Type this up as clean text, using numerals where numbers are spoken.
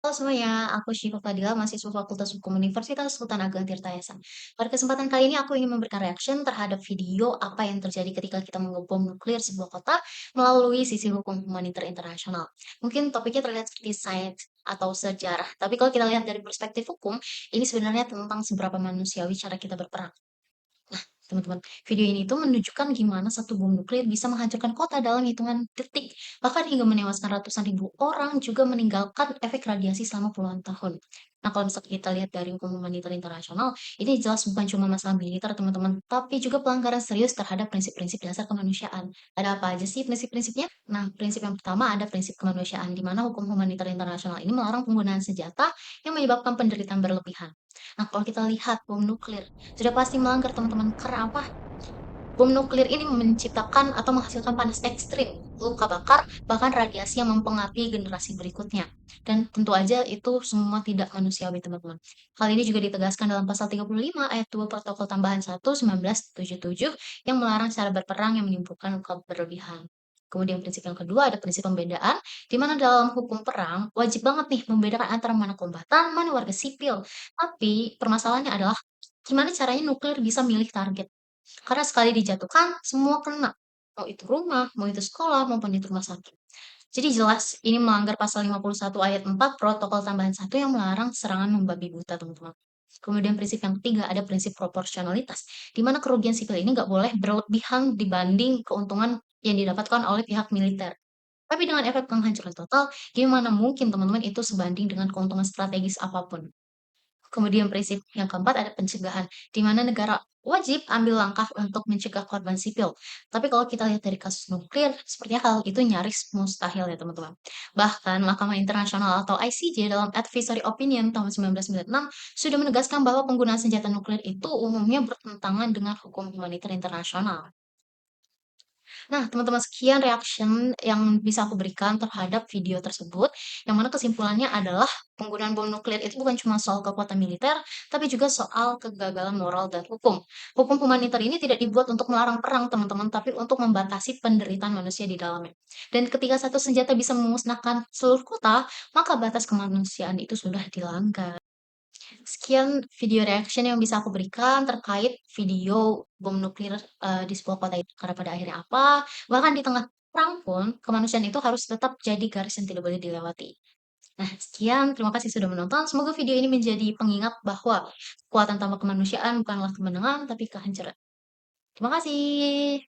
Halo semuanya, aku Syifa Fadila, mahasiswa Fakultas Hukum Universitas Sultan Ageng Tirtayasa. Pada kesempatan kali ini aku ingin memberikan reaction terhadap video apa yang terjadi ketika kita mengebom nuklir sebuah kota melalui sisi hukum humaniter internasional. Mungkin topiknya terlihat seperti sains atau sejarah, tapi kalau kita lihat dari perspektif hukum, ini sebenarnya tentang seberapa manusiawi cara kita berperang. Nah, teman-teman, video ini tuh menunjukkan gimana satu bom nuklir bisa menghancurkan kota dalam hitungan detik, bahkan hingga menewaskan ratusan ribu orang, juga meninggalkan efek radiasi selama puluhan tahun. Nah, kalau misalnya kita lihat dari hukum humaniter internasional, ini jelas bukan cuma masalah militer, teman-teman, tapi juga pelanggaran serius terhadap prinsip-prinsip dasar kemanusiaan. Ada apa aja sih prinsip-prinsipnya? Nah, prinsip yang pertama ada prinsip kemanusiaan, di mana hukum humaniter internasional ini melarang penggunaan senjata yang menyebabkan penderitaan berlebihan. Nah, kalau kita lihat bom nuklir, sudah pasti melanggar teman-teman, karena apa? Bom nuklir ini menciptakan atau menghasilkan panas ekstrim, luka bakar, bahkan radiasi yang mempengaruhi generasi berikutnya. Dan tentu aja itu semua tidak manusiawi, teman-teman. Hal ini juga ditegaskan dalam pasal 35 ayat 2 Protokol Tambahan 1 1977 yang melarang cara berperang yang menimbulkan luka berlebihan. Kemudian prinsip yang kedua ada prinsip pembedaan, di mana dalam hukum perang wajib banget nih membedakan antara mana kombatan, mana warga sipil. Tapi permasalahannya adalah gimana caranya nuklir bisa milih target. Karena sekali dijatuhkan, semua kena. Mau itu rumah, mau itu sekolah, maupun itu rumah sakit. Jadi jelas ini melanggar pasal 51 ayat 4 Protokol Tambahan 1 yang melarang serangan membabi buta, teman-teman. Kemudian prinsip yang ketiga ada prinsip proporsionalitas, di mana kerugian sipil ini nggak boleh berlebihan dibanding keuntungan yang didapatkan oleh pihak militer. Tapi dengan efek penghancuran total, gimana mungkin teman-teman itu sebanding dengan keuntungan strategis apapun? Kemudian prinsip yang keempat ada pencegahan, di mana negara wajib ambil langkah untuk mencegah korban sipil. Tapi kalau kita lihat dari kasus nuklir, sepertinya hal itu nyaris mustahil ya teman-teman. Bahkan Mahkamah Internasional atau ICJ dalam Advisory Opinion tahun 1996 sudah menegaskan bahwa penggunaan senjata nuklir itu umumnya bertentangan dengan hukum humaniter internasional. Nah, teman-teman, sekian reaction yang bisa aku berikan terhadap video tersebut, yang mana kesimpulannya adalah penggunaan bom nuklir itu bukan cuma soal kekuatan militer, tapi juga soal kegagalan moral dan hukum. Hukum humaniter ini tidak dibuat untuk melarang perang, teman-teman, tapi untuk membatasi penderitaan manusia di dalamnya. Dan ketika satu senjata bisa memusnahkan seluruh kota, maka batas kemanusiaan itu sudah dilanggar. Sekian video reaction yang bisa aku berikan terkait video bom nuklir, di sebuah kota itu. Karena pada akhirnya apa, bahkan di tengah perang pun, kemanusiaan itu harus tetap jadi garis yang tidak boleh dilewati. Nah, sekian, terima kasih sudah menonton. Semoga video ini menjadi pengingat bahwa kekuatan tanpa kemanusiaan bukanlah kemenangan, tapi kehancuran. Terima kasih.